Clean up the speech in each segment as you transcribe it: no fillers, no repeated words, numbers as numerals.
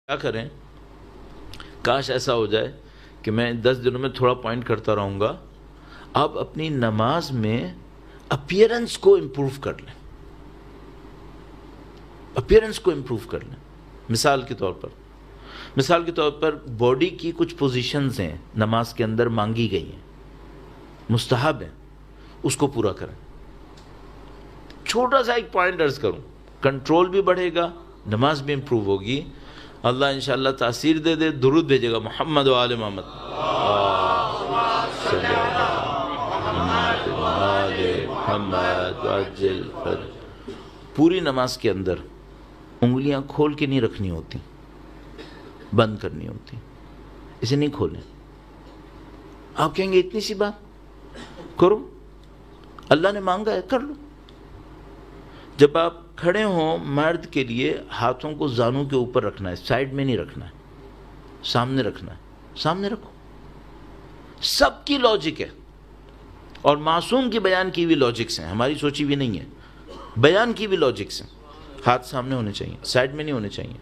کیا کریں؟ کاش ایسا ہو جائے کہ میں 10 دنوں میں تھوڑا پوائنٹ کرتا رہوں گا. آپ اپنی نماز میں اپیرنس کو امپروو کر لیں. اپیرنس کو امپروو کر لیں. مثال کے طور پر باڈی کی کچھ پوزیشنز ہیں نماز کے اندر مانگی گئی ہیں، مستحب ہیں، اس کو پورا کریں. چھوٹا سا ایک پوائنٹ عرض کروں، کنٹرول بھی بڑھے گا، نماز بھی امپروو ہوگی. اللہ انشاءاللہ تاثیر دے دے. درود بھیجے گا محمد و آل محمد. پوری نماز کے اندر انگلیاں کھول کے نہیں رکھنی ہوتی، بند کرنی ہوتی. اسے نہیں کھولیں. آپ کہیں گے اتنی سی بات کرو، اللہ نے مانگا ہے کر لو. جب آپ کھڑے ہوں مرد کے لیے ہاتھوں کو زانوں کے اوپر رکھنا ہے، سائڈ میں نہیں رکھنا ہے، سامنے رکھنا ہے. سامنے رکھو. سب کی لاجک ہے اور معصوم کی بیان کی بھی لاجکس ہیں، ہماری سوچی بھی نہیں ہے. بیان کی بھی لاجکس ہیں. ہاتھ سامنے ہونے چاہیے، سائڈ میں نہیں ہونے چاہیے.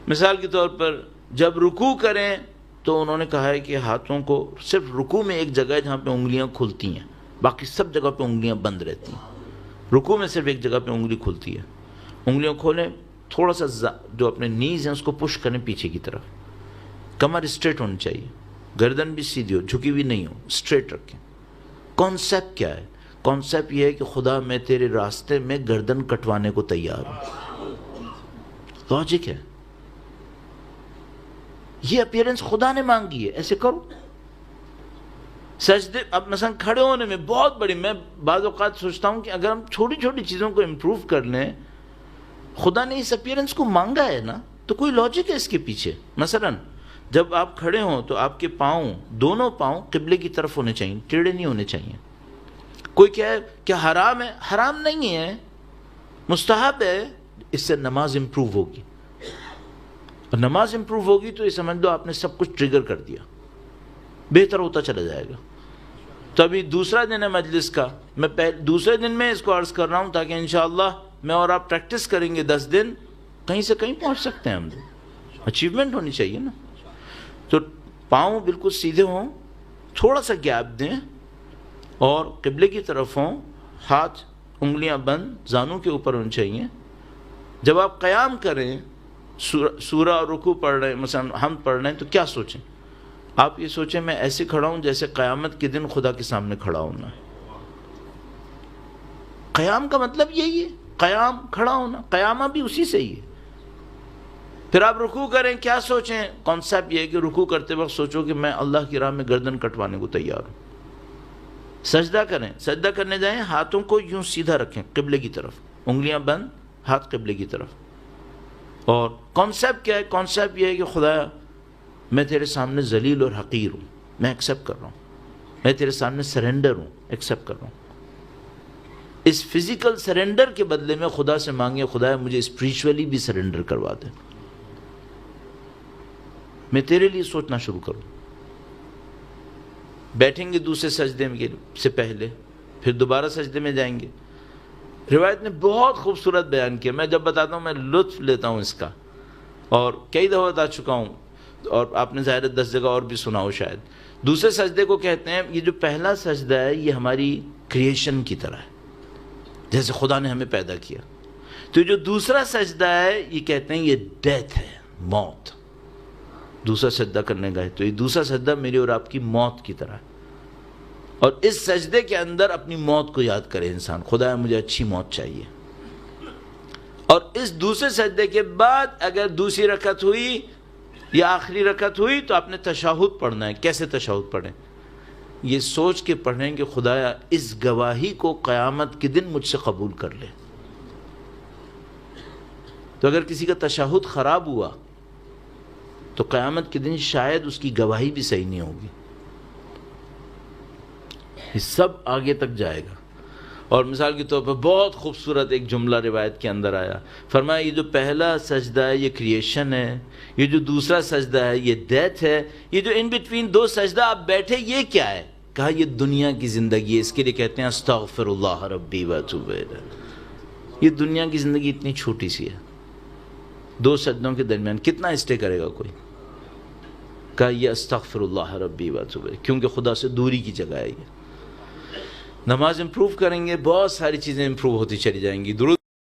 مثال کے طور پر جب رکوع کریں تو انہوں نے کہا ہے کہ ہاتھوں کو صرف رکوع میں ایک جگہ ہے جہاں پہ انگلیاں کھلتی ہیں، باقی سب جگہ پہ انگلیاں بند رہتی ہیں. رکوع میں صرف ایک جگہ پہ انگلی کھلتی ہے. انگلیاں کھولیں، تھوڑا سا جو اپنے نیز ہیں اس کو پش کریں پیچھے کی طرف. کمر اسٹریٹ ہونی چاہیے، گردن بھی سیدھی ہو، جھکی بھی نہیں ہو، اسٹریٹ رکھیں. کانسیپٹ کیا ہے؟ کانسیپٹ یہ ہے کہ خدا میں تیرے راستے میں گردن کٹوانے کو تیار ہوں. لاجک ہے. یہ اپیرنس خدا نے مانگی ہے، ایسے کرو. سجدے اب مثلا کھڑے ہونے میں بہت بڑی، میں بعض اوقات سوچتا ہوں کہ اگر ہم چھوٹی چھوٹی چیزوں کو امپروو کر لیں، خدا نے اس اپیرنس کو مانگا ہے نا، تو کوئی لاجک ہے اس کے پیچھے. مثلا جب آپ کھڑے ہوں تو آپ کے پاؤں، دونوں پاؤں قبلے کی طرف ہونے چاہیے، ٹیڑھے نہیں ہونے چاہیے. کوئی کہے کہ حرام ہے، حرام نہیں ہے، مستحب ہے. اس سے نماز امپروو ہوگی، اور نماز امپروو ہوگی تو یہ سمجھ لو آپ نے سب کچھ ٹریگر کر دیا، بہتر ہوتا چلا جائے گا. تو ابھی دوسرا دن ہے مجلس کا، میں دوسرے دن میں اس کو عرض کر رہا ہوں تاکہ انشاءاللہ میں اور آپ پریکٹس کریں گے 10 دن، کہیں سے کہیں پہنچ سکتے ہیں ہم. اچیومنٹ ہونی چاہیے نا. تو پاؤں بالکل سیدھے ہوں، تھوڑا سا گیپ دیں اور قبلے کی طرف ہوں. ہاتھ انگلیاں بند، زانوں کے اوپر ہونی چاہیے. جب آپ قیام کریں، سورہ اور رکوع پڑھ رہے ہیں، مثلا ہم پڑھ رہے ہیں، تو کیا سوچیں؟ آپ یہ سوچیں میں ایسے کھڑا ہوں جیسے قیامت کے دن خدا کے سامنے کھڑا ہونا ہے. قیام کا مطلب یہی ہے، قیام کھڑا ہونا، قیامہ بھی اسی سے ہی ہے. پھر آپ رکوع کریں، کیا سوچیں؟ کانسیپٹ یہ ہے کہ رکوع کرتے وقت سوچو کہ میں اللہ کی راہ میں گردن کٹوانے کو تیار ہوں. سجدہ کریں، سجدہ کرنے جائیں، ہاتھوں کو یوں سیدھا رکھیں قبلے کی طرف، انگلیاں بند، ہاتھ قبلے کی طرف. اور کانسیپٹ کیا ہے؟ کانسیپٹ یہ ہے کہ خدا میں تیرے سامنے ذلیل اور حقیر ہوں، میں ایکسیپٹ کر رہا ہوں، میں تیرے سامنے سرنڈر ہوں، ایکسیپٹ کر رہا ہوں. اس فزیکل سرنڈر کے بدلے میں خدا سے مانگے خدا مجھے اسپریچولی بھی سرنڈر کروا دے، میں تیرے لیے سوچنا شروع کروں. بیٹھیں گے دوسرے سجدے سے پہلے، پھر دوبارہ سجدے میں جائیں گے. روایت نے بہت خوبصورت بیان کیا، میں جب بتاتا ہوں میں لطف لیتا ہوں اس کا، اور کئی دفعہ بتا چکا ہوں، اور آپ نے ظاہر 10 جگہ اور بھی سنا ہو شاید. دوسرے سجدے کو کہتے ہیں، یہ جو پہلا سجدہ ہے یہ ہماری کریشن کی طرح ہے، جیسے خدا نے ہمیں پیدا کیا. تو جو دوسرا سجدہ ہے یہ کہتے ہیں یہ ڈیتھ ہے، موت. دوسرا سجدہ کرنے گئے تو یہ دوسرا سجدہ میری اور آپ کی موت کی طرح ہے. اور اس سجدے کے اندر اپنی موت کو یاد کرے انسان، خدا مجھے اچھی موت چاہیے. اور اس دوسرے سجدے کے بعد اگر دوسری رکعت ہوئی یا آخری رکعت ہوئی تو آپ نے تشہد پڑھنا ہے. کیسے تشہد پڑھیں؟ یہ سوچ کے پڑھیں کہ خدایا اس گواہی کو قیامت کے دن مجھ سے قبول کر لے. تو اگر کسی کا تشہد خراب ہوا تو قیامت کے دن شاید اس کی گواہی بھی صحیح نہیں ہوگی. یہ سب آگے تک جائے گا. اور مثال کے طور پر بہت خوبصورت ایک جملہ روایت کے اندر آیا، فرمایا یہ جو پہلا سجدہ ہے یہ کریشن ہے، یہ جو دوسرا سجدہ ہے یہ ڈیتھ ہے، یہ جو ان بٹوین دو سجدہ آپ بیٹھے یہ کیا ہے؟ کہا یہ دنیا کی زندگی ہے. اس کے لیے کہتے ہیں استغفر اللہ ربی واتوب الیہ. یہ دنیا کی زندگی اتنی چھوٹی سی ہے، دو سجدوں کے درمیان کتنا اسٹے کرے گا کوئی؟ کہا یہ استغفر اللہ ربی واتوب الیہ، کیونکہ خدا سے دوری کی جگہ ہے یہ. نماز امپروو کریں گے، بہت ساری چیزیں امپروو ہوتی چلی جائیں گی. درود